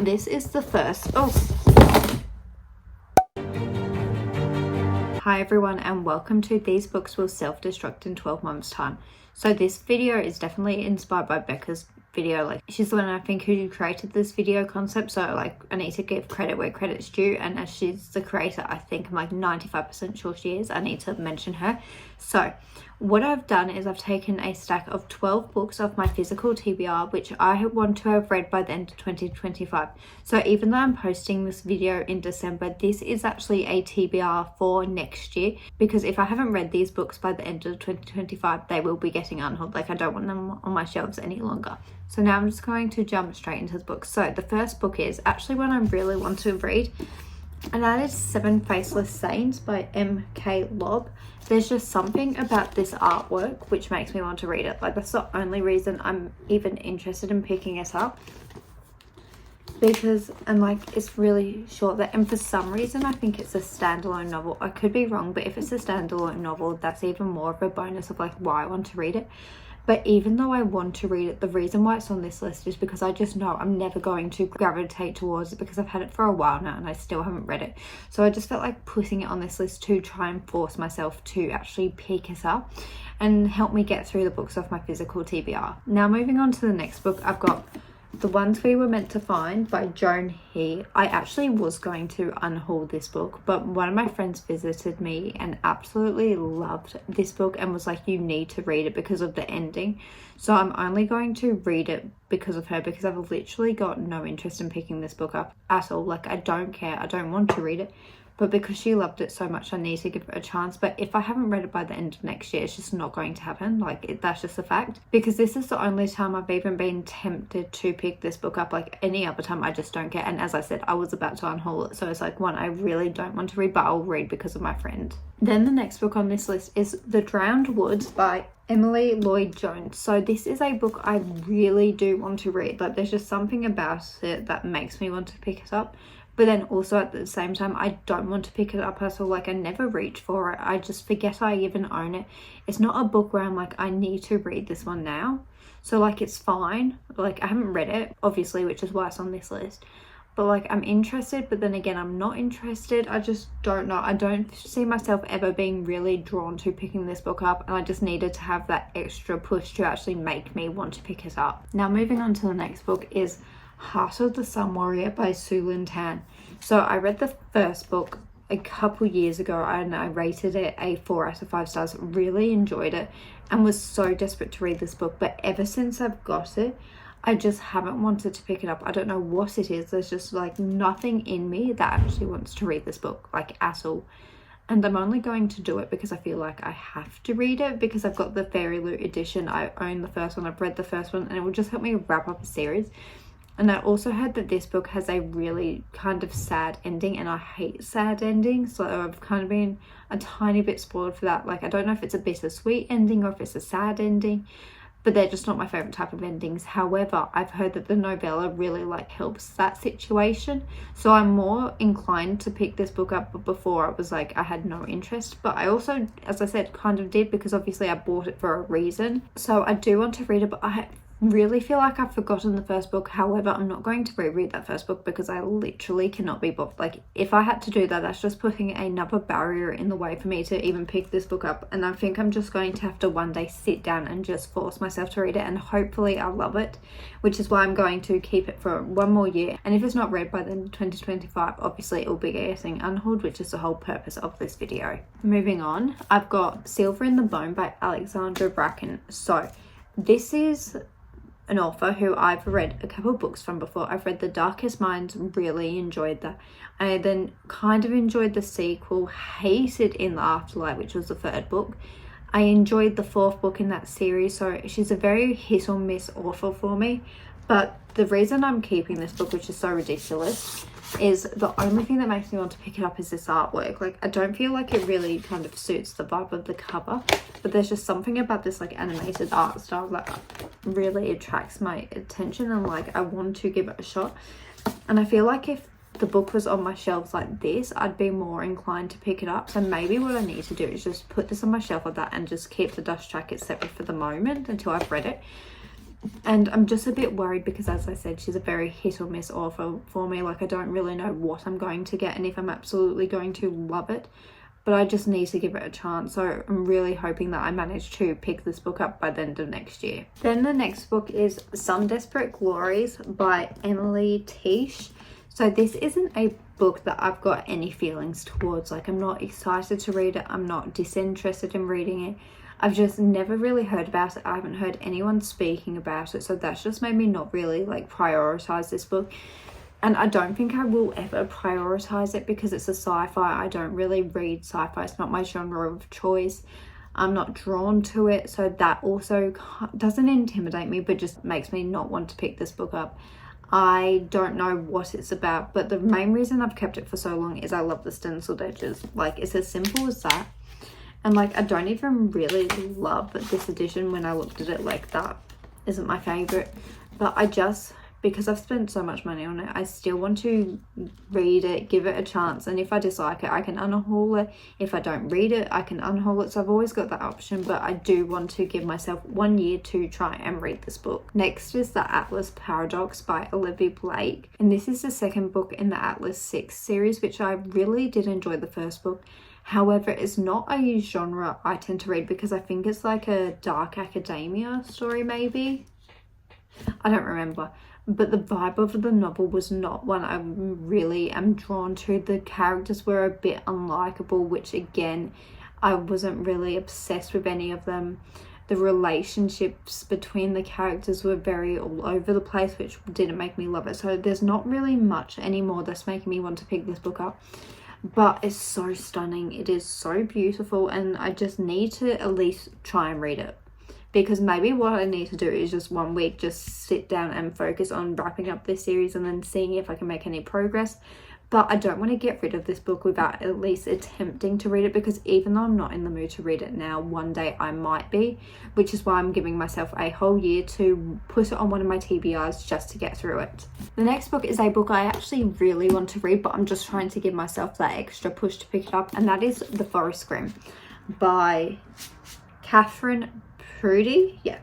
this is the first. Hi everyone, and welcome to These Books Will Self-Destruct in 12 Months Time. So this video is definitely inspired by Becca's video. Like, she's the one, I think, who created this video concept, so like I need to give credit where credit's due, and as she's the creator, I think I'm like 95% sure she is, I need to mention her. So what I've done is I've taken a stack of 12 books off my physical TBR, which I want to have read by the end of 2025. So even though I'm posting this video in December, this is actually a TBR for next year, because if I haven't read these books by the end of 2025, they will be getting unhauled. Like, I don't want them on my shelves any longer. So now I'm just going to jump straight into the book. So the first book is actually one I really want to read, and that is Seven Faceless Saints by M.K. Lobb. There's just something about this artwork which makes me want to read it. Like, that's the only reason I'm even interested in picking it up, because it's really short there, and for some reason I think it's a standalone novel. I could be wrong, but if it's a standalone novel, that's even more of a bonus of like why I want to read it. But even though I want to read it, the reason why it's on this list is because I just know I'm never going to gravitate towards it, because I've had it for a while now and I still haven't read it. So I just felt like putting it on this list to try and force myself to actually pick it up and help me get through the books off my physical TBR. Now moving on to the next book, I've got The Ones We Were Meant to Find by Joan He. I actually was going to unhaul this book, but one of my friends visited me and absolutely loved this book and was like, you need to read it because of the ending. So I'm only going to read it because of her, because I've literally got no interest in picking this book up at all. Like, I don't care, I don't want to read it, but because she loved it so much, I need to give it a chance. But if I haven't read it by the end of next year, it's just not going to happen. Like, that's just a fact, because this is the only time I've even been tempted to pick this book up. Like, any other time I just don't care. And as I said, I was about to unhaul it, so it's like one I really don't want to read, but I'll read because of my friend. Then the next book on this list is The Drowned Woods by Emily Lloyd Jones. So this is a book I really do want to read. Like, there's just something about it that makes me want to pick it up, but then also at the same time I don't want to pick it up at all. Like, I never reach for it, I just forget I even own it. It's not a book where I'm like, I need to read this one now. So like, it's fine, like I haven't read it obviously, which is why it's on this list, but like, I'm interested, but then again I'm not interested. I just don't know, I don't see myself ever being really drawn to picking this book up, and I just needed to have that extra push to actually make me want to pick it up. Now moving on to the next book is Heart of the Sun Warrior by Sue Lynn Tan. So I read the first book a couple years ago and I rated it a 4 out of 5 stars. Really enjoyed it and was so desperate to read this book, but ever since I've got it, I just haven't wanted to pick it up. I don't know what it is. There's just like nothing in me that actually wants to read this book, like at all. And I'm only going to do it because I feel like I have to read it, because I've got the Fairy Loot edition. I own the first one, I've read the first one, and it will just help me wrap up a series. And I also heard that this book has a really kind of sad ending, and I hate sad endings, so I've kind of been a tiny bit spoiled for that. Like, I don't know if it's a bittersweet ending or if it's a sad ending, but they're just not my favorite type of endings. However, I've heard that the novella really like helps that situation, so I'm more inclined to pick this book up. But before, it was like I had no interest, but I also, as I said, kind of did, because obviously I bought it for a reason. So I do want to read it, but I really feel like I've forgotten the first book. However, I'm not going to reread that first book because I literally cannot be bothered. Like, if I had to do that, that's just putting another barrier in the way for me to even pick this book up. And I think I'm just going to have to one day sit down and just force myself to read it, and hopefully I'll love it, which is why I'm going to keep it for one more year. And if it's not read by the end of 2025, obviously it will be getting unhauled, which is the whole purpose of this video. Moving on, I've got Silver in the Bone by Alexandra Bracken. So this is an author who I've read a couple of books from before. I've read The Darkest Minds, really enjoyed that. I then kind of enjoyed the sequel, hated In the Afterlight, which was the third book. I enjoyed the fourth book in that series, so she's a very hit or miss author for me. But the reason I'm keeping this book, which is so ridiculous, is the only thing that makes me want to pick it up is this artwork. Like, I don't feel like it really kind of suits the vibe of the cover, but there's just something about this like animated art style that really attracts my attention, and like I want to give it a shot. And I feel like if the book was on my shelves like this, I'd be more inclined to pick it up. So maybe what I need to do is just put this on my shelf like that and just keep the dust jacket separate for the moment until I've read it. And I'm just a bit worried because, as I said, she's a very hit or miss author for me. Like, I don't really know what I'm going to get and if I'm absolutely going to love it, but I just need to give it a chance. So I'm really hoping that I manage to pick this book up by the end of next year. Then the next book is Some Desperate Glories by Emily Tish. So this isn't a book that I've got any feelings towards. Like, I'm not excited to read it. I'm not disinterested in reading it. I've just never really heard about it. I haven't heard anyone speaking about it. So that's just made me not really like prioritize this book. And I don't think I will ever prioritize it because it's a sci-fi. I don't really read sci-fi. It's not my genre of choice. I'm not drawn to it. So that also doesn't intimidate me, but just makes me not want to pick this book up. I don't know what it's about, but the main reason I've kept it for so long is I love the stenciled edges. Like, it's as simple as that. And like, I don't even really love this edition. When I looked at it, like, that isn't my favorite, but I just, because I've spent so much money on it, I still want to read it, give it a chance, and if I dislike it, I can unhaul it. If I don't read it, I can unhaul it. So I've always got that option, but I do want to give myself 1 year to try and read this book. Next is The Atlas Paradox by Olivia Blake, and this is the second book in the Atlas 6 series, which I really did enjoy the first book. However, it's not a genre I tend to read because I think it's like a dark academia story, maybe. I don't remember. But the vibe of the novel was not one I really am drawn to. The characters were a bit unlikable, which again, I wasn't really obsessed with any of them. The relationships between the characters were very all over the place, which didn't make me love it. So there's not really much anymore that's making me want to pick this book up. But it's so stunning. It is so beautiful, and I just need to at least try and read it. Because maybe what I need to do is just 1 week just sit down and focus on wrapping up this series and then seeing if I can make any progress. But I don't want to get rid of this book without at least attempting to read it, because even though I'm not in the mood to read it now, one day I might be, which is why I'm giving myself a whole year to put it on one of my TBRs just to get through it. The next book is a book I actually really want to read, but I'm just trying to give myself that extra push to pick it up, and that is The Forest Grimm by Catherine Prudy. Yeah.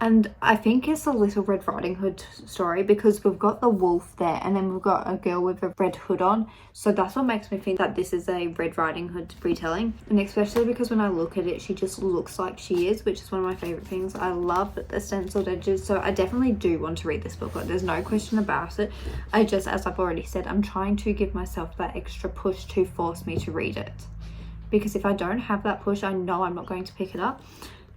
And I think it's a Little Red Riding Hood story, because we've got the wolf there and then we've got a girl with a red hood on. So that's what makes me think that this is a Red Riding Hood retelling. And especially because when I look at it, she just looks like she is, which is one of my favourite things. I love the stenciled edges. So I definitely do want to read this book. Like, there's no question about it. I just, as I've already said, I'm trying to give myself that extra push to force me to read it. Because if I don't have that push, I know I'm not going to pick it up.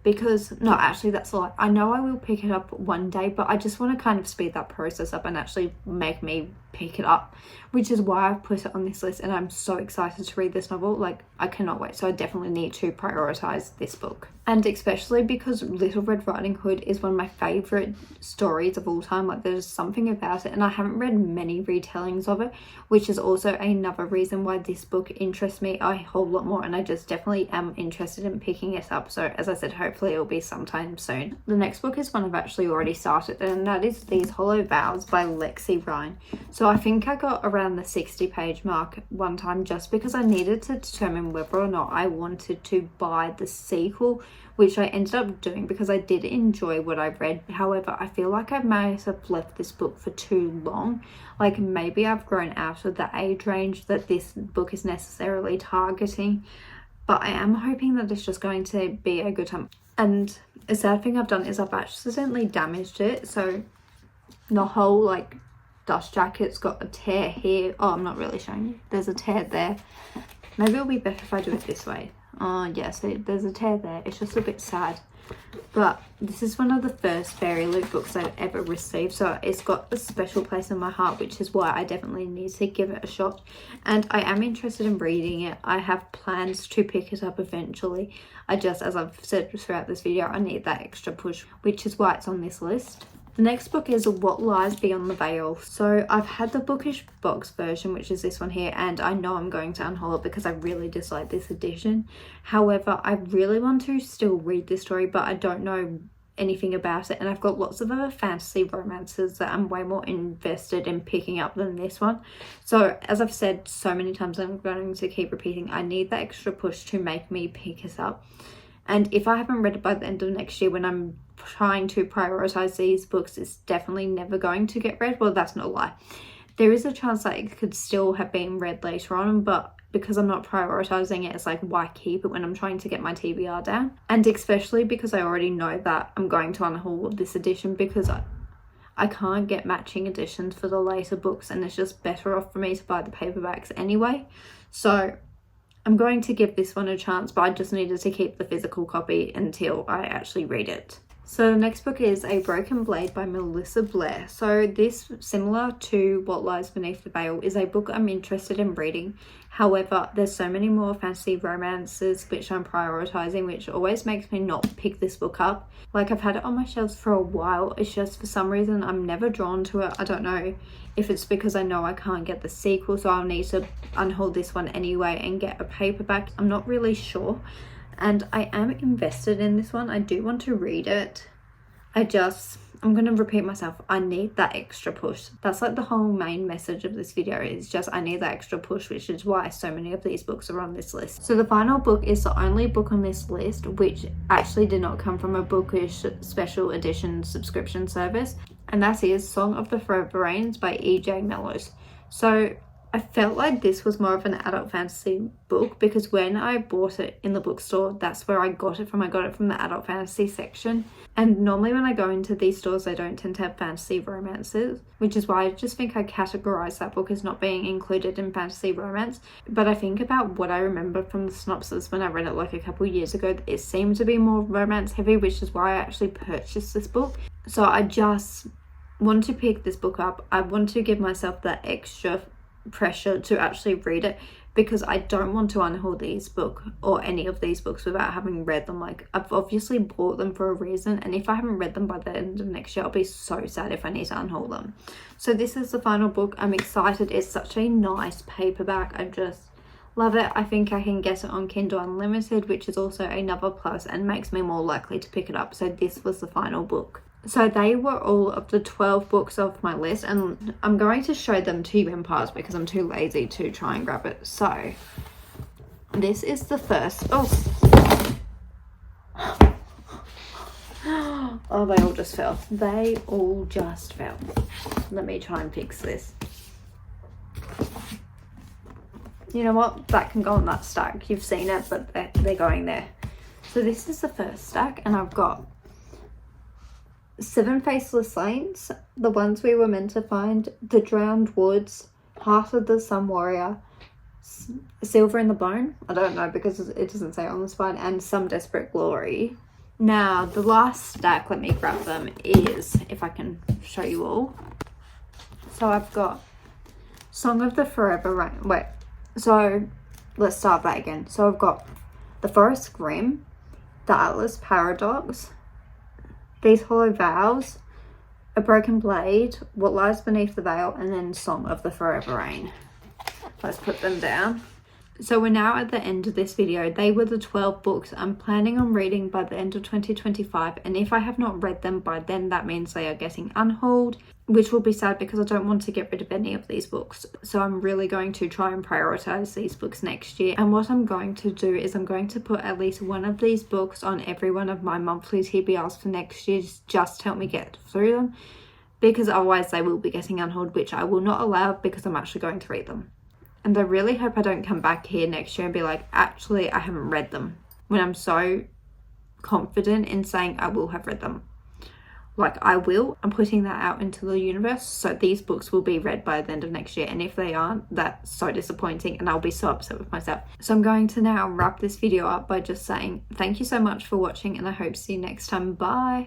Because, no, actually that's a lie. I know I will pick it up one day, but I just want to kind of speed that process up and actually make me pick it up, which is why I've put it on this list, and I'm so excited to read this novel. Like, I cannot wait. So I definitely need to prioritize this book. And especially because Little Red Riding Hood is one of my favorite stories of all time. Like, there's something about it, and I haven't read many retellings of it, which is also another reason why this book interests me a whole lot more, and I just definitely am interested in picking it up. So as I said, hopefully it'll be sometime soon. The next book is one I've actually already started, and that is These Hollow Vows by Lexi Ryan. So I think I got around the 60-page mark one time just because I needed to determine whether or not I wanted to buy the sequel, which I ended up doing because I did enjoy what I read. However, I feel like I may have left this book for too long. Like, maybe I've grown out of the age range that this book is necessarily targeting, but I am hoping that it's just going to be a good time. And a sad thing I've done is I've accidentally damaged it, so the whole like dust jacket's got a tear here. Oh, I'm not really showing you. There's a tear there. Maybe it'll be better if I do it this way. Oh yes, there's a tear there. It's just a bit sad. But this is one of the first Fairy Loot books I've ever received, so it's got a special place in my heart, which is why I definitely need to give it a shot. And I am interested in reading it. I have plans to pick it up eventually. I just, as I've said throughout this video, I need that extra push, which is why it's on this list. The next book is What Lies Beyond the Veil. So I've had the bookish box version, which is this one here, and I know I'm going to unhaul it because I really dislike this edition. However, I really want to still read this story, but I don't know anything about it, and I've got lots of other fantasy romances that I'm way more invested in picking up than this one. So as I've said so many times, I'm going to keep repeating, I need that extra push to make me pick it up. And if I haven't read it by the end of next year, when I'm trying to prioritize these books, it's definitely never going to get read. Well, that's not a lie. There is a chance that it could still have been read later on, but because I'm not prioritizing it, it's like, why keep it when I'm trying to get my TBR down? And especially because I already know that I'm going to unhaul this edition, because I can't get matching editions for the later books, and it's just better off for me to buy the paperbacks anyway. So I'm going to give this one a chance, but I just needed to keep the physical copy until I actually read it. So the next book is A Broken Blade by Melissa Blair. So this, similar to What Lies Beneath the Veil, is a book I'm interested in reading. However, there's so many more fantasy romances which I'm prioritizing, which always makes me not pick this book up. Like, I've had it on my shelves for a while. It's just for some reason I'm never drawn to it. I don't know if it's because I know I can't get the sequel, so I'll need to unhaul this one anyway and get a paperback. I'm not really sure. And I am invested in this one. I do want to read it. I'm going to repeat myself. I need that extra push. That's like the whole main message of this video, is just I need that extra push, which is why so many of these books are on this list. So the final book is the only book on this list which actually did not come from a Bookish special edition subscription service, and that is Song of the Forever Rains by E.J. Mellows. So I felt like this was more of an adult fantasy book, because when I bought it in the bookstore, that's where I got it from. I got it from the adult fantasy section. And normally when I go into these stores, they don't tend to have fantasy romances, which is why I just think I categorized that book as not being included in fantasy romance. But I think about what I remember from the synopsis when I read it like a couple years ago, it seemed to be more romance heavy, which is why I actually purchased this book. So I just want to pick this book up. I want to give myself that extra pressure to actually read it, because I don't want to unhaul these book or any of these books without having read them. Like, I've obviously bought them for a reason, and if I haven't read them by the end of next year, I'll be so sad if I need to unhaul them. So this is the final book. I'm excited. It's such a nice paperback. I just love it. I think I can get it on Kindle Unlimited, which is also another plus and makes me more likely to pick it up. So this was the final book. So they were all of the 12 books off my list, and I'm going to show them to you in parts because I'm too lazy to try and grab it. So this is the first. Oh, they all just fell. They all just fell. Let me try and fix this. You know what? That can go on that stack. You've seen it, but they're going there. So this is the first stack, and I've got Seven Faceless Saints, The Ones We Were Meant to Find, The Drowned Woods, Heart of the Sun Warrior, Silver in the Bone, I don't know because it doesn't say on the spine, and Some Desperate Glory. Now the last stack, let me grab them, is, if I can show you all. So I've got Song of the Forever Rain. So let's start that again. So I've got The Forest Grimm, The Atlas Paradox, These Hollow Vows, A Broken Blade, What Lies Beneath the Veil, and then Song of the Forever Rain. Let's put them down. So we're now at the end of this video. They were the 12 books I'm planning on reading by the end of 2025, and if I have not read them by then, that means they are getting unhauled, which will be sad because I don't want to get rid of any of these books. So I'm really going to try and prioritize these books next year. And what I'm going to do is I'm going to put at least one of these books on every one of my monthly TBRs for next year, just to help me get through them, because otherwise they will be getting unhauled, which I will not allow because I'm actually going to read them. And I really hope I don't come back here next year and be like, actually, I haven't read them, when I'm so confident in saying I will have read them. Like, I will. I'm putting that out into the universe. So these books will be read by the end of next year. And if they aren't, that's so disappointing and I'll be so upset with myself. So I'm going to now wrap this video up by just saying thank you so much for watching, and I hope to see you next time. Bye.